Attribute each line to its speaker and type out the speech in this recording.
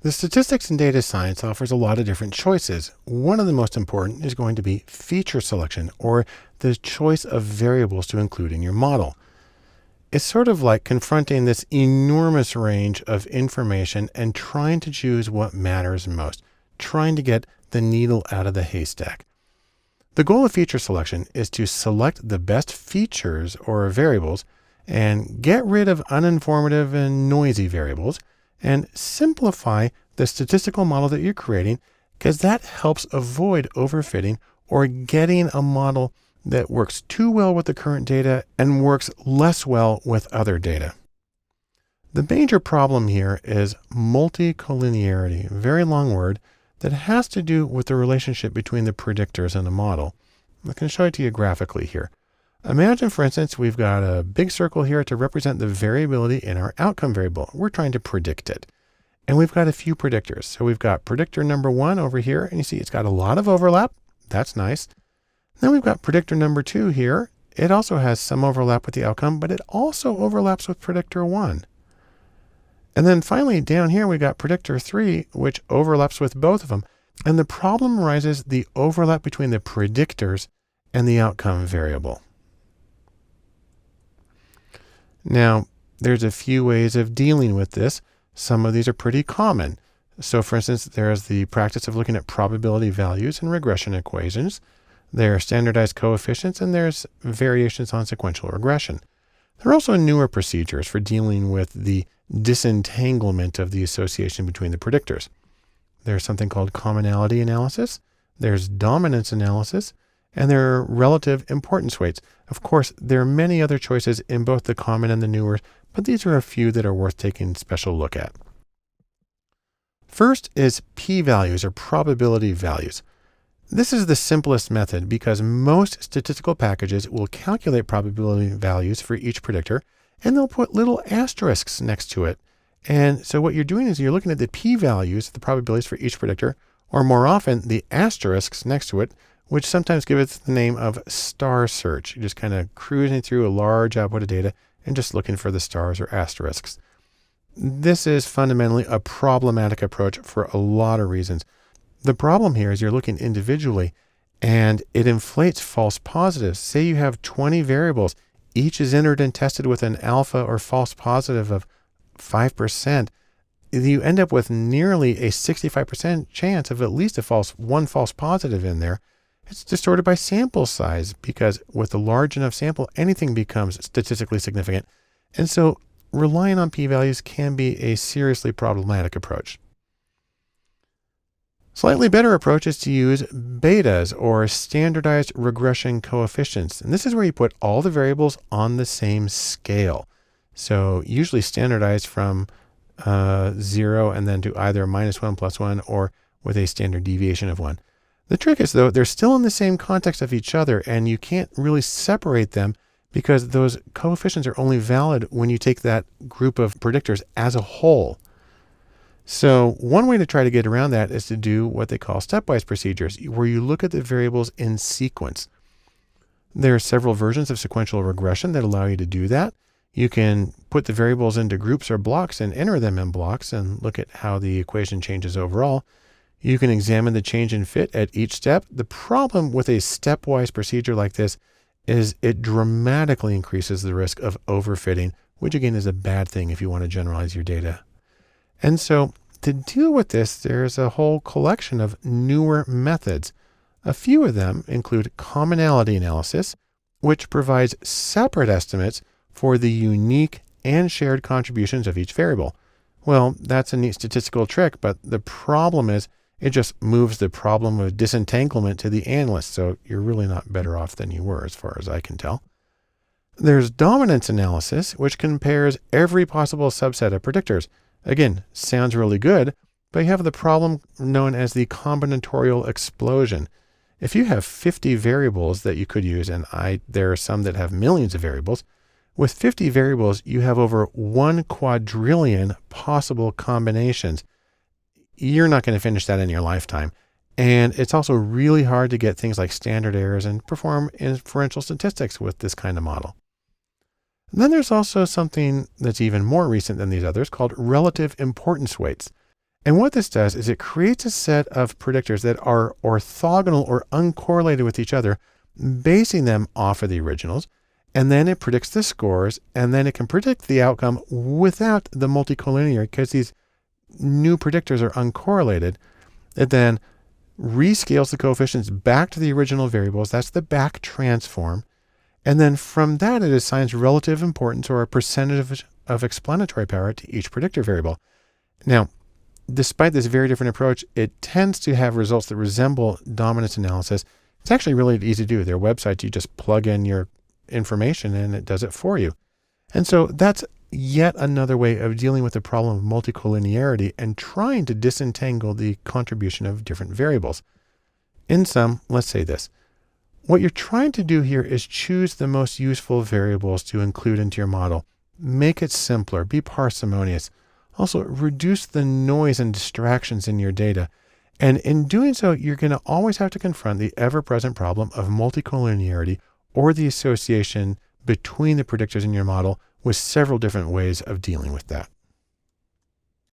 Speaker 1: The statistics and data science offers a lot of different choices. One of the most important is going to be feature selection, or the choice of variables to include in your model. It's sort of like confronting this enormous range of information and trying to choose what matters most, trying to get the needle out of the haystack. The goal of feature selection is to select the best features or variables and get rid of uninformative and noisy variables and simplify the statistical model that you're creating, because that helps avoid overfitting or getting a model that works too well with the current data and works less well with other data. The major problem here is multicollinearity, a very long word that has to do with the relationship between the predictors and the model. I can show it to you graphically here. Imagine, for instance, we've got a big circle here to represent the variability in our outcome variable. We're trying to predict it. And we've got a few predictors. So we've got predictor number 1 over here, and you see it's got a lot of overlap. That's nice. Then we've got predictor number 2 here. It also has some overlap with the outcome, but it also overlaps with predictor 1. And then finally down here, we've got predictor 3, which overlaps with both of them. And the problem arises the overlap between the predictors and the outcome variable. Now, there's a few ways of dealing with this. Some of these are pretty common. So for instance, there's the practice of looking at probability values in regression equations. There are standardized coefficients, and there's variations on sequential regression. There are also newer procedures for dealing with the disentanglement of the association between the predictors. There's something called commonality analysis. There's dominance analysis, and there are relative importance weights. Of course, there are many other choices in both the common and the newer, but these are a few that are worth taking a special look at. First is p-values, or probability values. This is the simplest method because most statistical packages will calculate probability values for each predictor, and they'll put little asterisks next to it. And so what you're doing is you're looking at the p-values, the probabilities for each predictor, or more often the asterisks next to it, which sometimes give it the name of star search. You're just kind of cruising through a large output of data and just looking for the stars or asterisks. This is fundamentally a problematic approach for a lot of reasons. The problem here is you're looking individually and it inflates false positives. Say you have 20 variables, each is entered and tested with an alpha or false positive of 5%. You end up with nearly a 65% chance of at least one false positive in there. It's distorted by sample size because with a large enough sample, anything becomes statistically significant. And so relying on p-values can be a seriously problematic approach. Slightly better approach is to use betas, or standardized regression coefficients. And this is where you put all the variables on the same scale. So usually standardized from 0 and then to either -1, +1, or with a standard deviation of 1. The trick is, though, they're still in the same context of each other, and you can't really separate them because those coefficients are only valid when you take that group of predictors as a whole. So one way to try to get around that is to do what they call stepwise procedures, where you look at the variables in sequence. There are several versions of sequential regression that allow you to do that. You can put the variables into groups or blocks and enter them in blocks and look at how the equation changes overall. You can examine the change in fit at each step. The problem with a stepwise procedure like this is it dramatically increases the risk of overfitting, which again is a bad thing if you want to generalize your data. And so to deal with this, there's a whole collection of newer methods. A few of them include commonality analysis, which provides separate estimates for the unique and shared contributions of each variable. Well, that's a neat statistical trick, but the problem is it just moves the problem of disentanglement to the analyst, so you're really not better off than you were as far as I can tell. There's dominance analysis, which compares every possible subset of predictors. Again, sounds really good, but you have the problem known as the combinatorial explosion. If you have 50 variables that you could use, and there are some that have millions of variables, with 50 variables, you have over 1 quadrillion possible combinations. You're not going to finish that in your lifetime. And it's also really hard to get things like standard errors and perform inferential statistics with this kind of model. And then there's also something that's even more recent than these others called relative importance weights. And what this does is it creates a set of predictors that are orthogonal or uncorrelated with each other, basing them off of the originals. And then it predicts the scores, and then it can predict the outcome without the multicollinear because these new predictors are uncorrelated. It then rescales the coefficients back to the original variables. That's the back transform. And then from that, it assigns relative importance or a percentage of explanatory power to each predictor variable. Now, despite this very different approach, it tends to have results that resemble dominance analysis. It's actually really easy to do. Their websites, you just plug in your information and it does it for you. And so that's yet another way of dealing with the problem of multicollinearity and trying to disentangle the contribution of different variables. In sum, let's say this. What you're trying to do here is choose the most useful variables to include into your model. Make it simpler, be parsimonious. Also, reduce the noise and distractions in your data. And in doing so, you're going to always have to confront the ever-present problem of multicollinearity or the association between the predictors in your model with several different ways of dealing with that.